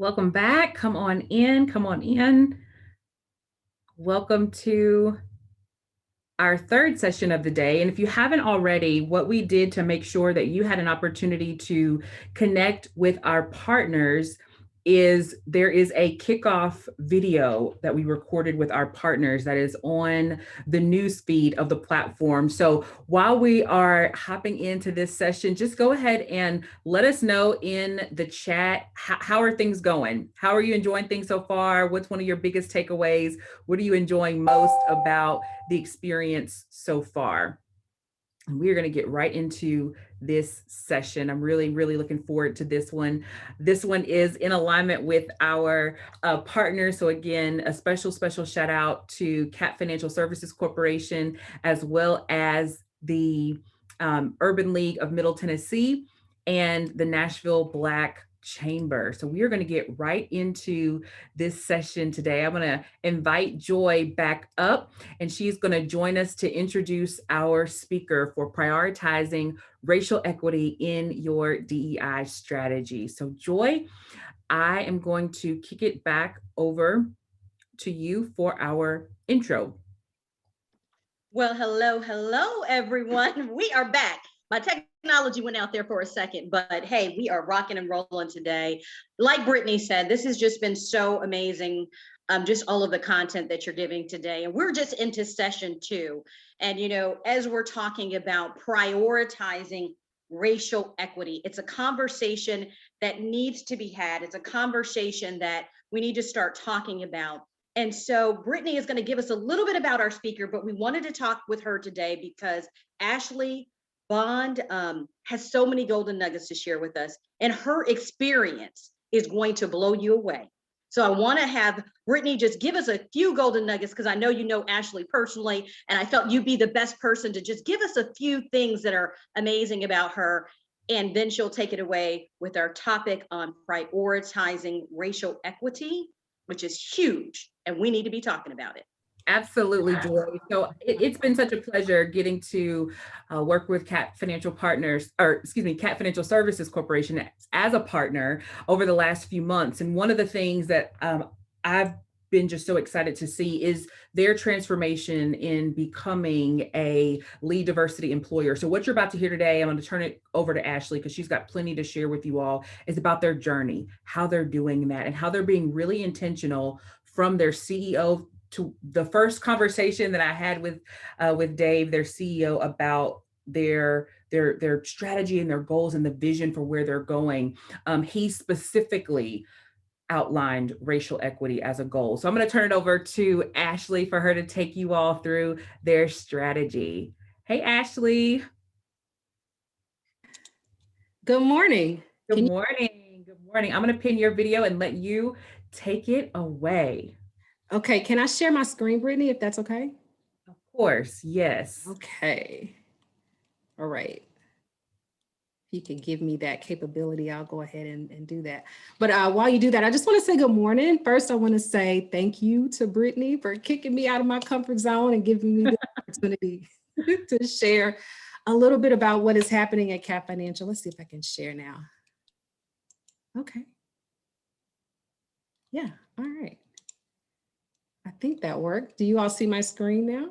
Welcome back. Come on in. Come on in. Welcome to our third session of the day. And if you haven't already, what we did to make sure that you had an opportunity to connect with our partners is there is a kickoff video that we recorded with our partners that is on the news feed of the platform. So while we are hopping into this session, just go ahead and let us know in the chat, how are things going? How are you enjoying things so far? What's one of your biggest takeaways? What are you enjoying most about the experience so far? And we are going to get right into this session. I'm really, really looking forward to this one. This one is in alignment with our partners. So again, a special shout out to Cat Financial Services Corporation, as well as the Urban League of Middle Tennessee and the Nashville Black Chamber. So we are going to get right into this session today. I'm going to invite Joy back up, and she's going to join us to introduce our speaker for prioritizing racial equity in your DEI strategy. So Joy, I am going to kick it back over to you for our intro. Well, hello, everyone. We are back. My technology went out there for a second, but hey, we are rocking and rolling today. Like Brittany said, this has just been so amazing. Just all of the content that you're giving today. And we're just into session 2. And, as we're talking about prioritizing racial equity, it's a conversation that needs to be had. It's a conversation that we need to start talking about. And so Brittany is going to give us a little bit about our speaker, but we wanted to talk with her today because Ashley Bond has so many golden nuggets to share with us, and her experience is going to blow you away. So I want to have Brittany just give us a few golden nuggets, because I know you know Ashley personally, and I felt you'd be the best person to just give us a few things that are amazing about her. And then she'll take it away with our topic on prioritizing racial equity, which is huge, and we need to be talking about it. Absolutely, Joy. So it's been such a pleasure getting to work with Cat Financial Partners, or excuse me, Cat Financial Services Corporation as a partner over the last few months. And one of the things that I've been just so excited to see is their transformation in becoming a lead diversity employer. So what you're about to hear today, I'm going to turn it over to Ashley because she's got plenty to share with you all, is about their journey, how they're doing that, and how they're being really intentional from their CEO to the first conversation that I had with Dave, their CEO, about their strategy and their goals and the vision for where they're going. He specifically outlined racial equity as a goal. So I'm going to turn it over to Ashley for her to take you all through their strategy. Hey, Ashley. Good morning. Good morning. Good morning. I'm going to pin your video and let you take it away. Okay, can I share my screen, Brittany, if that's okay? Of course, yes. Okay. All right. If you can give me that capability, I'll go ahead and do that. But while you do that, I just want to say good morning. First, I want to say thank you to Brittany for kicking me out of my comfort zone and giving me the opportunity to share a little bit about what is happening at Cat Financial. Let's see if I can share now. Okay. Yeah, all right. I think that worked. Do you all see my screen now?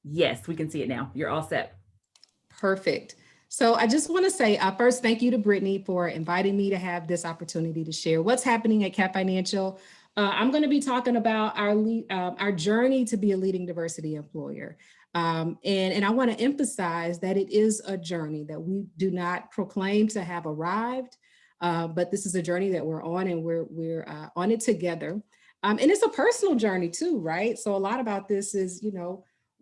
Yes, we can see it now. You're all set. Perfect. So I just want to say first, thank you to Brittany for inviting me to have this opportunity to share what's happening at Cat Financial. I'm going to be talking about our journey to be a leading diversity employer. And I want to emphasize that it is a journey that we do not proclaim to have arrived, but this is a journey that we're on, and we're on it together. And it's a personal journey too, right? So a lot about this is,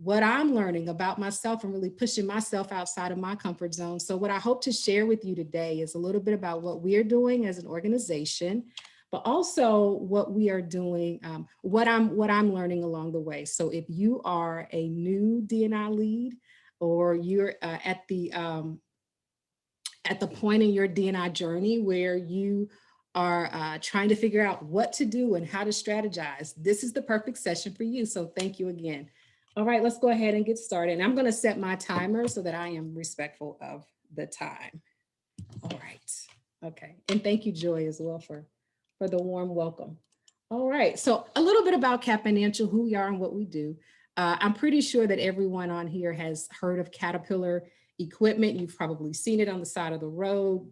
what I'm learning about myself and really pushing myself outside of my comfort zone. So what I hope to share with you today is a little bit about what we're doing as an organization, but also what we are doing, what I'm learning along the way. So if you are a new D&I lead, or you're at the point in your D&I journey where you are trying to figure out what to do and how to strategize, this is the perfect session for you. So thank you again. All right, let's go ahead and get started. And I'm going to set my timer so that I am respectful of the time. All right. Okay. And thank you, Joy, as well, for for the warm welcome. All right, so a little bit about Cap Financial, who we are and what we do. I'm pretty sure that everyone on here has heard of Caterpillar equipment. You've probably seen it on the side of the road,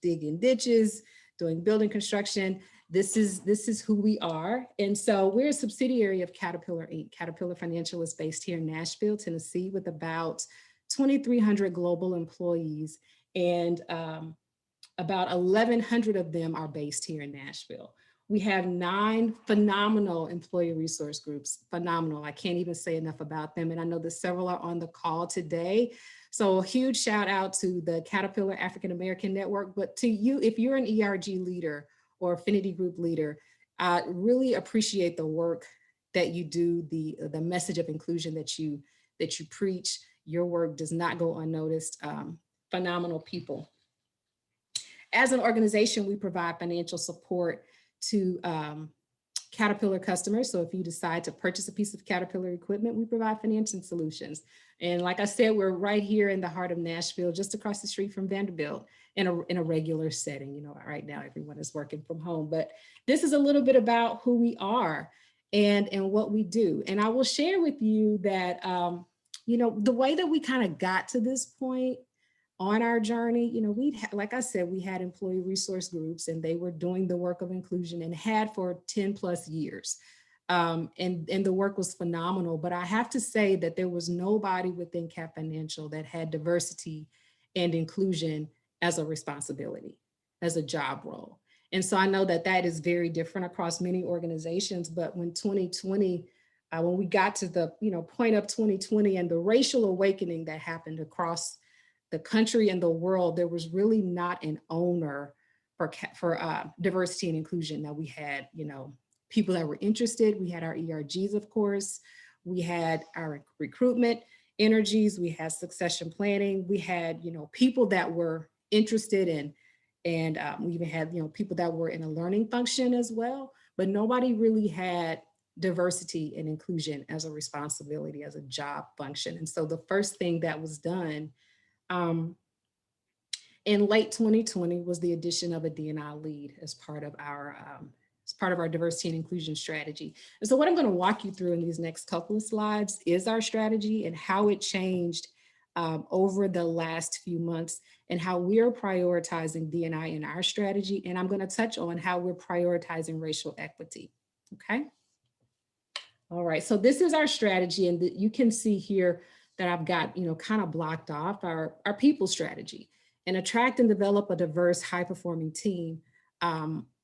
digging ditches, doing building construction. This is who we are. And so we're a subsidiary of Caterpillar Inc. Caterpillar Financial is based here in Nashville, Tennessee, with about 2,300 global employees, and about 1,100 of them are based here in Nashville. We have 9 phenomenal employee resource groups, phenomenal. I can't even say enough about them. And I know that several are on the call today. So a huge shout out to the Caterpillar African American Network, but to you, if you're an ERG leader or affinity group leader, I really appreciate the work that you do, the message of inclusion that you preach. Your work does not go unnoticed. Phenomenal people. As an organization, we provide financial support to Caterpillar customers. So if you decide to purchase a piece of Caterpillar equipment, we provide financing solutions. And like I said, we're right here in the heart of Nashville, just across the street from Vanderbilt in a regular setting. Right now everyone is working from home, but this is a little bit about who we are and what we do. And I will share with you that, the way that we kind of got to this point on our journey, like I said, we had employee resource groups, and they were doing the work of inclusion and had for 10 plus years. And the work was phenomenal. But I have to say that there was nobody within Cap Financial that had diversity and inclusion as a responsibility, as a job role. And so I know that that is very different across many organizations. But when 2020, when we got to the point of 2020 and the racial awakening that happened across the country and the world, there was really not an owner for diversity and inclusion. Now we had, people that were interested. We had our ERGs, of course. We had our recruitment energies. We had succession planning. We had, people that were interested in, and we even had, people that were in a learning function as well. But nobody really had diversity and inclusion as a responsibility, as a job function. And so the first thing that was done in late 2020 was the addition of a D&I lead as part of our diversity and inclusion strategy. And so what I'm going to walk you through in these next couple of slides is our strategy and how it changed over the last few months, and how we're prioritizing D&I in our strategy. And I'm going to touch on how we're prioritizing racial equity. Okay. All right. So this is our strategy, and you can see here that I've got, kind of blocked off our people strategy. And attract and develop a diverse, high-performing team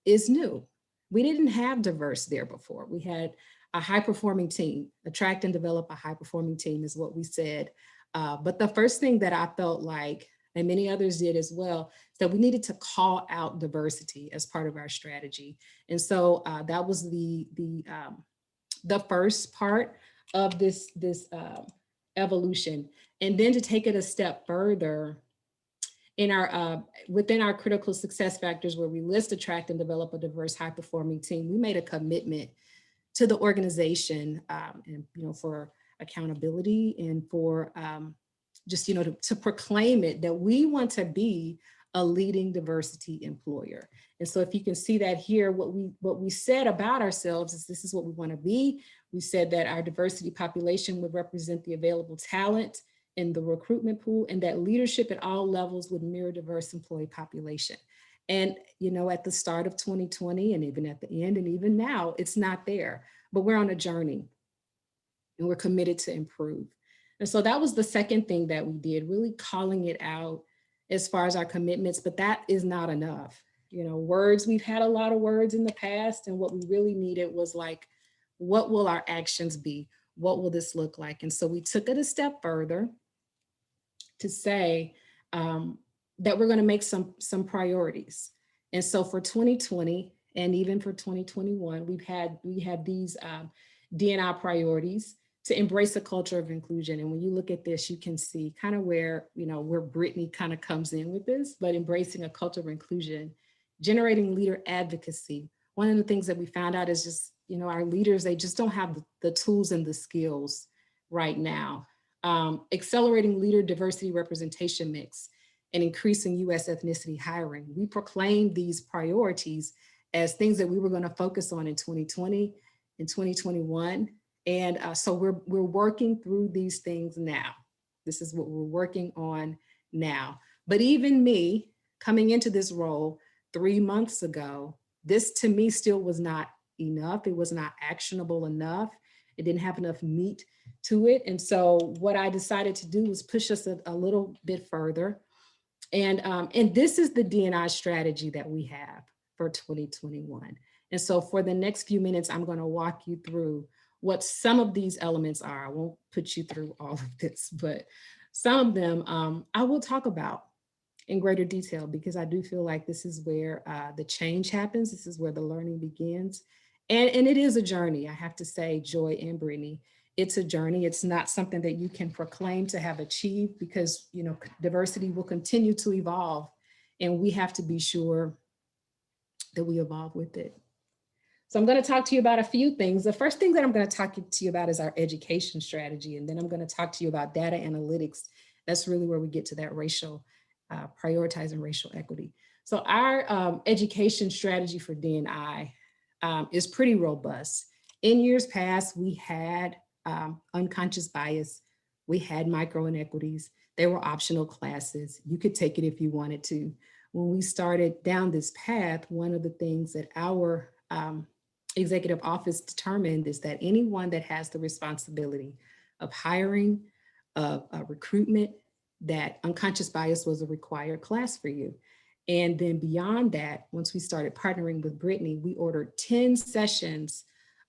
is new. We didn't have diverse there before. We had a high-performing team. Attract and develop a high-performing team is what we said. But the first thing that I felt like, and many others did as well, is that we needed to call out diversity as part of our strategy. And so that was the first part of this evolution. And then to take it a step further, in our within our critical success factors, where we list, attract, and develop a diverse, high-performing team, we made a commitment to the organization, and for accountability and for just to proclaim it, that we want to be a leading diversity employer. And so if you can see that here, what we said about ourselves is this is what we want to be. We said that our diversity population would represent the available talent in the recruitment pool, and that leadership at all levels would mirror diverse employee population. And, at the start of 2020, and even at the end, and even now, it's not there, but we're on a journey and we're committed to improve. And so that was the second thing that we did, really calling it out as far as our commitments, but that is not enough. Words, we've had a lot of words in the past, and what we really needed was like, what will our actions be? What will this look like? And so we took it a step further to say that we're going to make some priorities. And so for 2020 and even for 2021, we have these D&I priorities to embrace a culture of inclusion. And when you look at this, you can see kind of where Brittany kind of comes in with this, but embracing a culture of inclusion, generating leader advocacy. One of the things that we found out is just, our leaders, they just don't have the tools and the skills right now. Accelerating leader diversity representation mix and increasing U.S. ethnicity hiring. We proclaimed these priorities as things that we were going to focus on in 2020 and 2021. And so we're working through these things now. This is what we're working on now. But even me coming into this role 3 months ago, this to me still was not enough. It was not actionable enough. It didn't have enough meat to it. And so what I decided to do was push us a little bit further. And this is the D&I strategy that we have for 2021. And so for the next few minutes, I'm going to walk you through what some of these elements are. I won't put you through all of this, but some of them I will talk about in greater detail, because I do feel like this is where the change happens. This is where the learning begins. And it is a journey, I have to say, Joy and Brittany. It's a journey. It's not something that you can proclaim to have achieved, because, you know, diversity will continue to evolve, and we have to be sure that we evolve with it. So I'm going to talk to you about a few things. The first thing that I'm going to talk to you about is our education strategy. And then I'm going to talk to you about data analytics. That's really where we get to that prioritizing racial equity. So our education strategy for D&I is pretty robust. In years past, we had unconscious bias. We had micro inequities. They were optional classes. You could take it if you wanted to. When we started down this path, one of the things that our executive office determined is that anyone that has the responsibility of hiring, of recruitment, that unconscious bias was a required class for you. And then beyond that, once we started partnering with Brittany, we ordered 10 sessions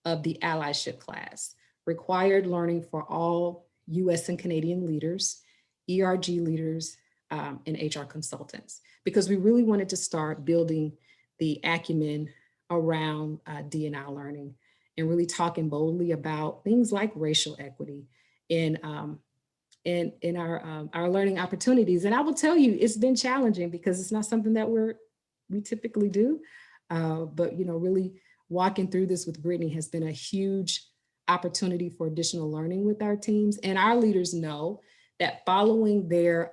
of the allyship class, required learning for all US and Canadian leaders, ERG leaders, and HR consultants, because we really wanted to start building the acumen around D&I learning and really talking boldly about things like racial equity in our learning opportunities. And I will tell you, it's been challenging because it's not something that we typically do. But, you know, really walking through this with Brittany has been a huge opportunity for additional learning with our teams. And our leaders know that following their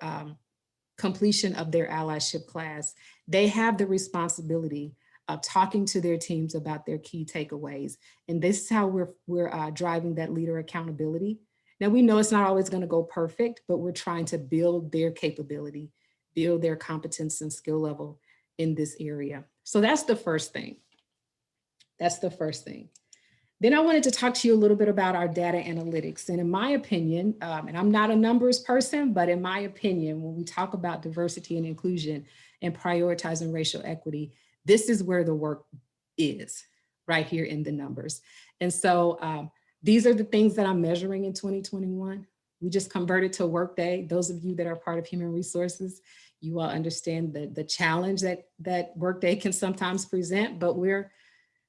completion of their allyship class, they have the responsibility of talking to their teams about their key takeaways. And this is how we're driving that leader accountability. Now, we know it's not always going to go perfect, but we're trying to build their capability, build their competence and skill level in this area. So that's the first thing. That's the first thing. Then I wanted to talk to you a little bit about our data analytics. And in my opinion, and I'm not a numbers person, but in my opinion, when we talk about diversity and inclusion and prioritizing racial equity, this is where the work is, right here in the numbers. And so these are the things that I'm measuring in 2021. We just converted to Workday. Those of you that are part of human resources, you all understand the challenge that Workday can sometimes present, but we're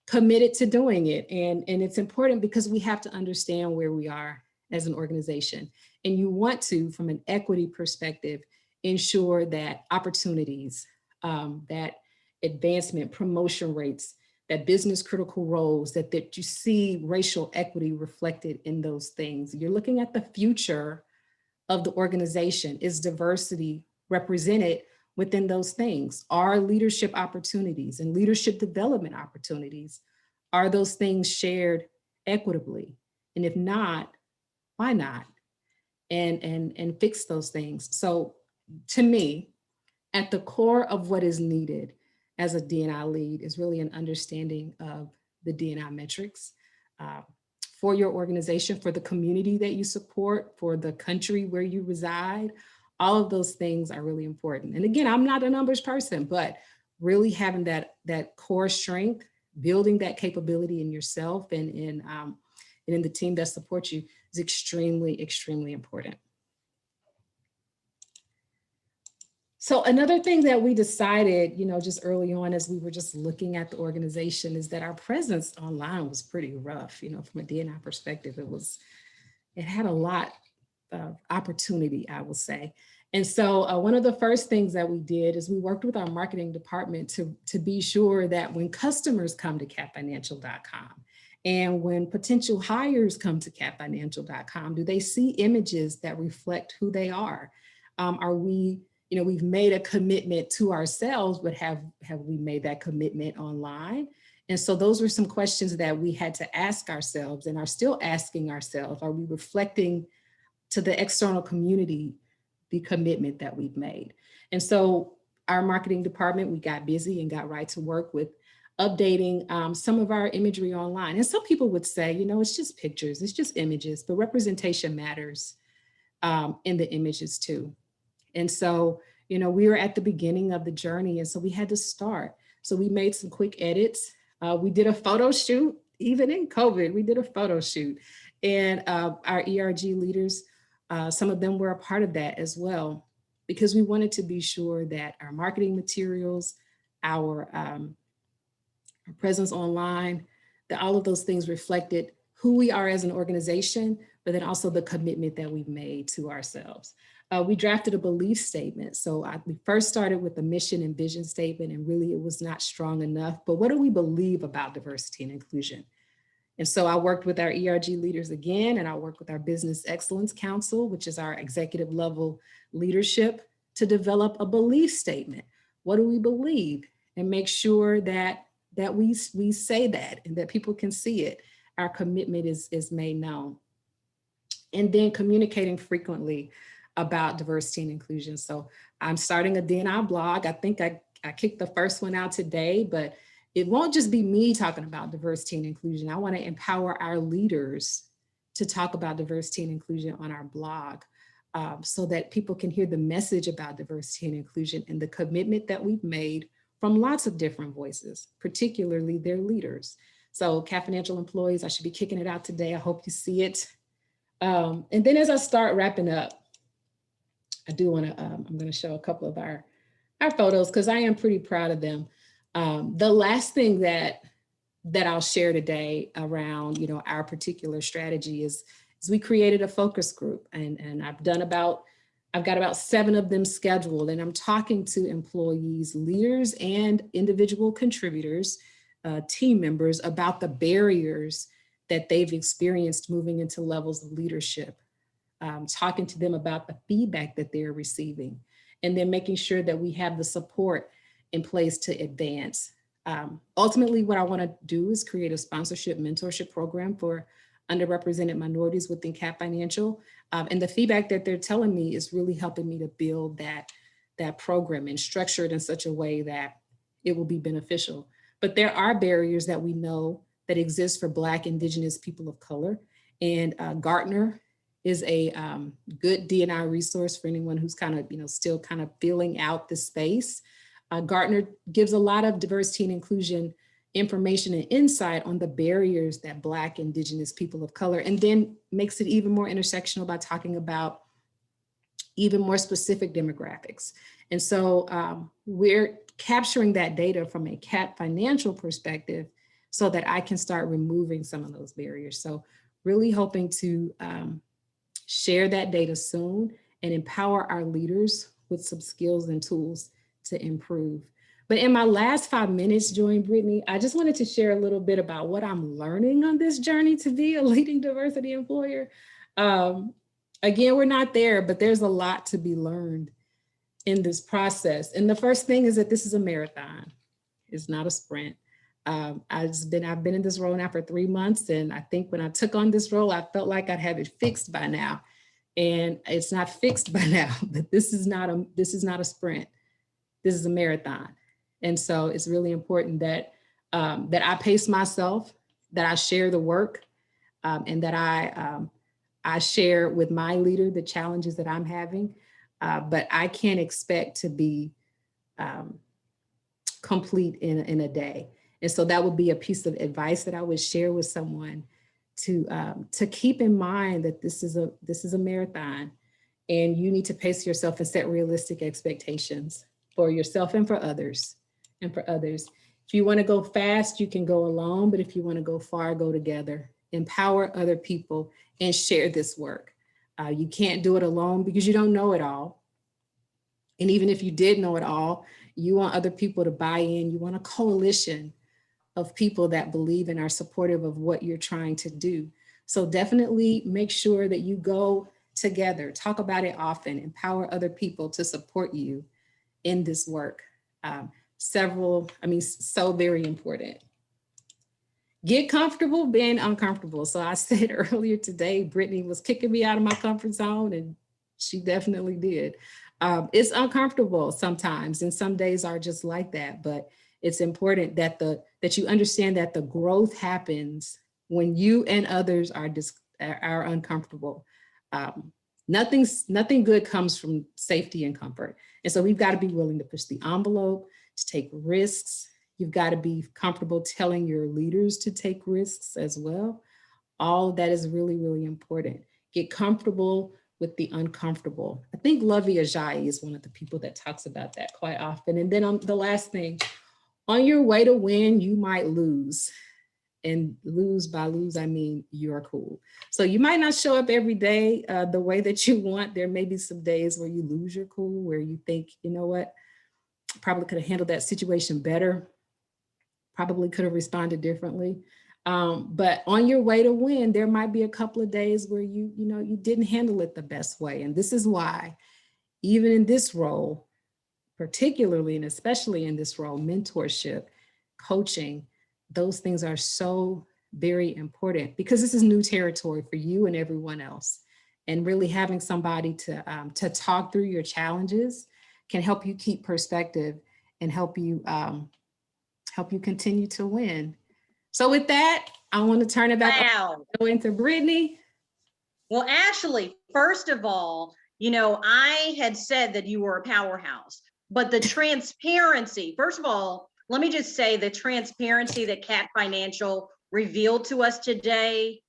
committed to doing it. And it's important because we have to understand where we are as an organization. And you want to, from an equity perspective, ensure that opportunities, that advancement, promotion rates, that business critical roles, that you see racial equity reflected in those things. You're looking at the future of the organization. Is diversity represented within those things? Are leadership opportunities and leadership development opportunities, are those things shared equitably? And if not, why not? And fix those things. So to me, at the core of what is needed as a D&I lead is really an understanding of the D&I metrics for your organization, for the community that you support, for the country where you reside. All of those things are really important. And again, I'm not a numbers person, but really having that core strength, building that capability in yourself and in the team that supports you is extremely, extremely important. So another thing that we decided, just early on as we were just looking at the organization is that our presence online was pretty rough. From a D&I perspective, it had a lot of opportunity, I will say. And so one of the first things that we did is we worked with our marketing department to be sure that when customers come to capfinancial.com and when potential hires come to capfinancial.com, do they see images that reflect who they are? Are we we've made a commitment to ourselves, but have we made that commitment online? And so those were some questions that we had to ask ourselves and are still asking ourselves. Are we reflecting to the external community the commitment that we've made? And so our marketing department, we got busy and got right to work with updating some of our imagery online. And some people would say, it's just pictures, it's just images, but representation matters in the images too. And so, we were at the beginning of the journey, and so we had to start. So we made some quick edits. We did a photo shoot, even in COVID, we did a photo shoot. And our ERG leaders, some of them were a part of that as well, because we wanted to be sure that our marketing materials, our presence online, that all of those things reflected who we are as an organization, but then also the commitment that we've made to ourselves. We drafted a belief statement. So we first started with a mission and vision statement, and really it was not strong enough. But what do we believe about diversity and inclusion? And so I worked with our ERG leaders again, and I worked with our Business Excellence Council, which is our executive level leadership, to develop a belief statement. What do we believe? And make sure that we say that and that people can see it. Our commitment is made known. And then communicating frequently about diversity and inclusion. So I'm starting a D&I blog. I think I kicked the first one out today, but it won't just be me talking about diversity and inclusion. I want to empower our leaders to talk about diversity and inclusion on our blog, so that people can hear the message about diversity and inclusion and the commitment that we've made from lots of different voices, particularly their leaders. So CAP Financial employees, I should be kicking it out today. I hope you see it. And then as I start wrapping up, I do want to, I'm going to show a couple of our photos because I am pretty proud of them. The last thing that I'll share today around, our particular strategy is we created a focus group, and I've got about 7 of them scheduled, and I'm talking to employees, leaders, and individual contributors, team members, about the barriers that they've experienced moving into levels of leadership. Talking to them about the feedback that they're receiving, and then making sure that we have the support in place to advance. Ultimately, what I want to do is create a sponsorship mentorship program for underrepresented minorities within CAP Financial. And the feedback that they're telling me is really helping me to build that program and structure it in such a way that it will be beneficial. But there are barriers that we know that exist for Black, Indigenous people of color. And Gartner is a good D&I resource for anyone who's kind of, still kind of filling out the space. Gartner gives a lot of diversity and inclusion information and insight on the barriers that Black, Indigenous people of color, and then makes it even more intersectional by talking about even more specific demographics. And so we're capturing that data from a CAP Financial perspective so that I can start removing some of those barriers. So really hoping to share that data soon and empower our leaders with some skills and tools to improve. But in my last 5 minutes, Brittany, I just wanted to share a little bit about what I'm learning on this journey to be a leading diversity employer. Again, we're not there, but there's a lot to be learned in this process. And the first thing is that this is a marathon. It's not a sprint. I've been in this role now for 3 months. And I think when I took on this role, I felt like I'd have it fixed by now. And it's not fixed by now, but this is not a sprint. This is a marathon. And so it's really important that I pace myself, that I share the work, and that I share with my leader the challenges that I'm having. But I can't expect to be complete in a day. And so that would be a piece of advice that I would share with someone to keep in mind that this is a marathon, and you need to pace yourself and set realistic expectations for yourself and for others. If you want to go fast, you can go alone, but if you want to go far, go together. Empower other people and share this work. You can't do it alone because you don't know it all. And even if you did know it all, you want other people to buy in. You want a coalition of people that believe and are supportive of what you're trying to do. So definitely make sure that you go together, talk about it often, empower other people to support you in this work. So very important. Get comfortable being uncomfortable. So I said earlier today, Brittany was kicking me out of my comfort zone, and she definitely did. It's uncomfortable sometimes, and some days are just like that, but it's important that that you understand that the growth happens when you and others are uncomfortable. Nothing good comes from safety and comfort. And so we've got to be willing to push the envelope, to take risks. You've got to be comfortable telling your leaders to take risks as well. All of that is really, really important. Get comfortable with the uncomfortable. I think Lovey Ajayi is one of the people that talks about that quite often. And then on the last thing, on your way to win, you might lose. And by lose, I mean you're cool. So you might not show up every day the way that you want. There may be some days where you lose your cool, where you think, you know what, probably could have handled that situation better, probably could have responded differently. But on your way to win, there might be a couple of days where you didn't handle it the best way. And this is why, even in this role, particularly and especially in this role, mentorship, coaching, those things are so very important, because this is new territory for you and everyone else. And really having somebody to talk through your challenges can help you keep perspective and help you continue to win. So with that, I want to turn it back over to Brittany. Well, Ashley, first of all, I had said that you were a powerhouse, but the transparency, first of all, let me just say the transparency that Cat Financial revealed to us today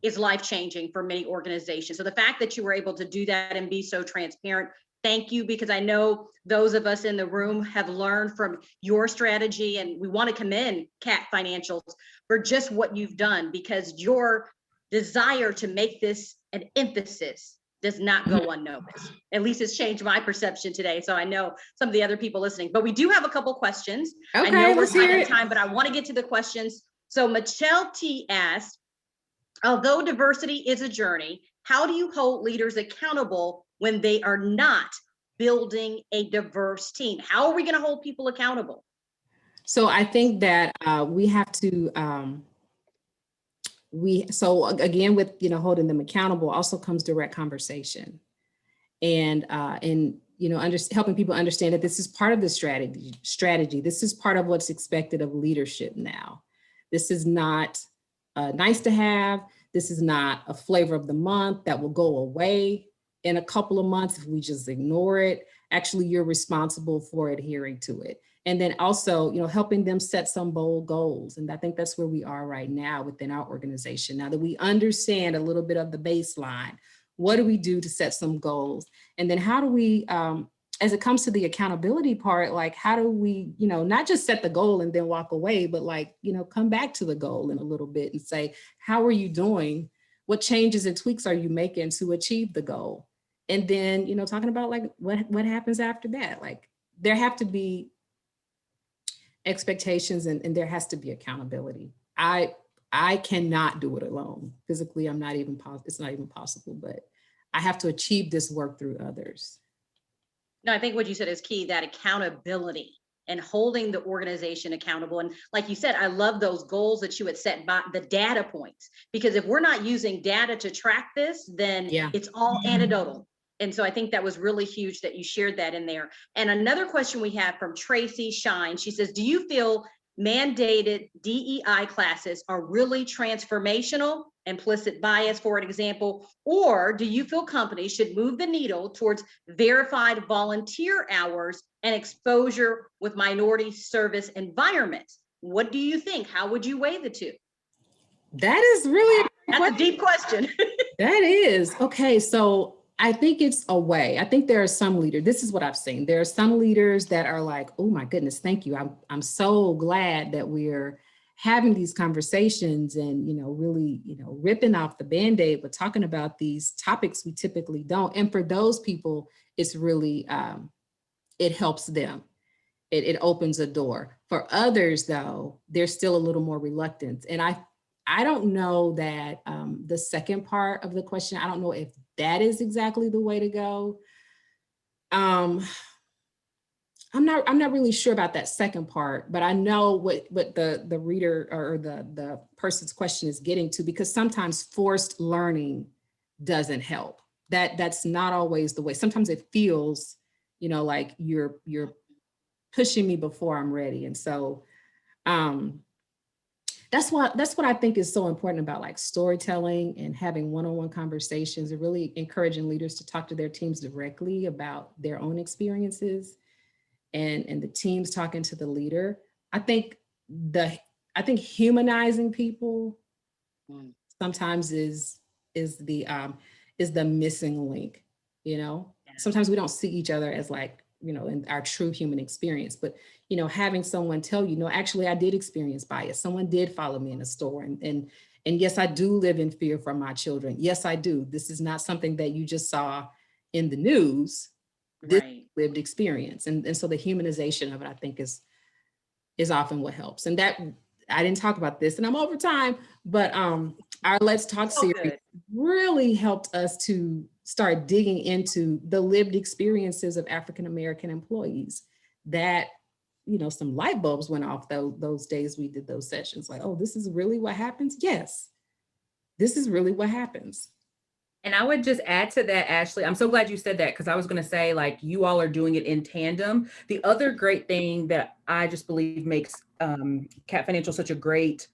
is life-changing for many organizations. So the fact that you were able to do that and be so transparent, thank you, because I know those of us in the room have learned from your strategy, and we want to commend Cat Financials for just what you've done, because your desire to make this an emphasis does not go unnoticed. At least it's changed my perception today. So I know some of the other people listening, but we do have a couple questions. Okay, I know we're tight on time, but I want to get to the questions. So Michelle T asked, although diversity is a journey, how do you hold leaders accountable when they are not building a diverse team? How are we going to hold people accountable? So I think that we have to, so again, with, holding them accountable also comes direct conversation, and helping people understand that this is part of the strategy. This is part of what's expected of leadership now. This is not nice to have. This is not a flavor of the month that will go away in a couple of months if we just ignore it. Actually, you're responsible for adhering to it. And then also, helping them set some bold goals. And I think that's where we are right now within our organization. Now that we understand a little bit of the baseline, what do we do to set some goals? And then how do we, as it comes to the accountability part, like how do we, not just set the goal and then walk away, but come back to the goal in a little bit and say, how are you doing? What changes and tweaks are you making to achieve the goal? And then, talking about what happens after that. There have to be expectations and there has to be accountability. I cannot do it alone. Physically, it's not even possible, but I have to achieve this work through others. No, I think what you said is key, that accountability and holding the organization accountable. And like you said, I love those goals that you had set by the data points, because if we're not using data to track this, then it's all anecdotal. And so I think that was really huge that you shared that in there. And another question we have from Tracy Shine, she says, do you feel mandated DEI classes are really transformational, implicit bias, for an example, or do you feel companies should move the needle towards verified volunteer hours and exposure with minority service environments? What do you think? How would you weigh the two? That is really a deep question. That is. Okay, so I think it's a way. I think there are some leaders, this is what I've seen. There are some leaders that are like, oh my goodness, thank you. I'm so glad that we're having these conversations and, really, ripping off the Band-Aid, but talking about these topics we typically don't. And for those people, it's really, it helps them. It opens a door. For others though, there's still a little more reluctance. And I don't know that the second part of the question, I don't know if that is exactly the way to go. I'm not really sure about that second part, but I know what the reader or the person's question is getting to, because sometimes forced learning doesn't help. That's not always the way. Sometimes it feels, like you're pushing me before I'm ready. And so that's what I think is so important about like storytelling and having one-on-one conversations, and really encouraging leaders to talk to their teams directly about their own experiences, and the teams talking to the leader. I think humanizing people sometimes is the missing link. Sometimes we don't see each other as like, in our true human experience, but having someone tell you, no, actually I did experience bias. Someone did follow me in a store, and yes, I do live in fear for my children. Yes, I do. This is not something that you just saw in the news. This Right. lived experience. And so the humanization of it, I think, is often what helps. And that, I didn't talk about this, and I'm over time, but our Let's Talk So series good. really helped us to start digging into the lived experiences of African American employees, that some light bulbs went off those days we did those sessions. Like, oh, this is really what happens? Yes, this is really what happens. And I would just add to that, Ashley, I'm so glad you said that, because I was going to say, like, you all are doing it in tandem. The other great thing that I just believe makes Cat Financial such a great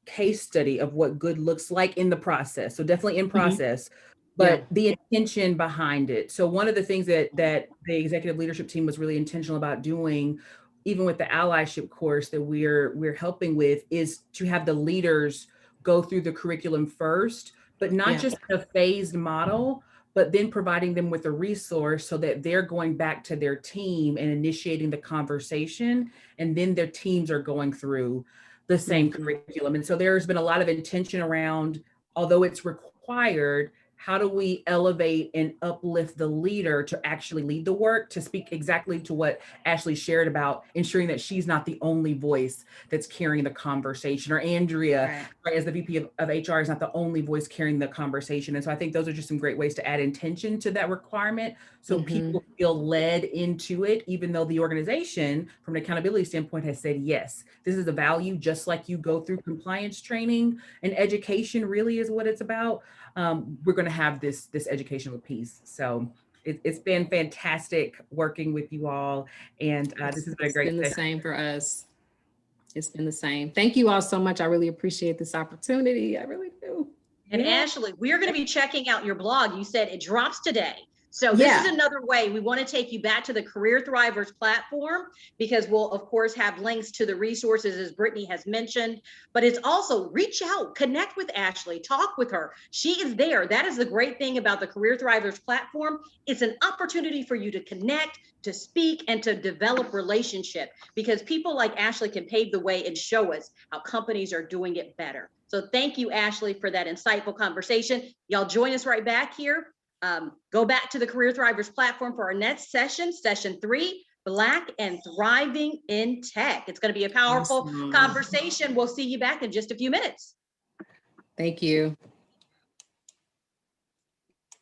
case study of what good looks like in the process. So definitely in process, Yeah. but the intention behind it. So one of the things that the executive leadership team was really intentional about doing, even with the allyship course that we're helping with, is to have the leaders go through the curriculum first, but not Yeah. just a phased model, but then providing them with a resource so that they're going back to their team and initiating the conversation, and then their teams are going through the same curriculum. And so there's been a lot of intention around, although it's required, how do we elevate and uplift the leader to actually lead the work, to speak exactly to what Ashley shared about ensuring that she's not the only voice that's carrying the conversation, or Andrea, right, as the VP of HR, is not the only voice carrying the conversation. And so I think those are just some great ways to add intention to that requirement, so people feel led into it, even though the organization, from an accountability standpoint, has said, yes, this is a value, just like you go through compliance training and education really is what it's about. We're going to have this educational piece. So it's been fantastic working with you all. And this has been a great session. It's been the same for us. It's been the same. Thank you all so much. I really appreciate this opportunity. I really do. And Yeah. Ashley, we're going to be checking out your blog. You said it drops today. So this is another way we want to take you back to the Career Thrivers platform, because we'll, of course, have links to the resources, as Brittany has mentioned, but it's also reach out, connect with Ashley, talk with her. She is there. That is the great thing about the Career Thrivers platform. It's an opportunity for you to connect, to speak, and to develop relationship, because people like Ashley can pave the way and show us how companies are doing it better. So thank you, Ashley, for that insightful conversation. Y'all join us right back here. Go back to the Career Thrivers platform for our next session, session 3, Black and Thriving in Tech. It's going to be a powerful conversation. We'll see you back in just a few minutes. Thank you.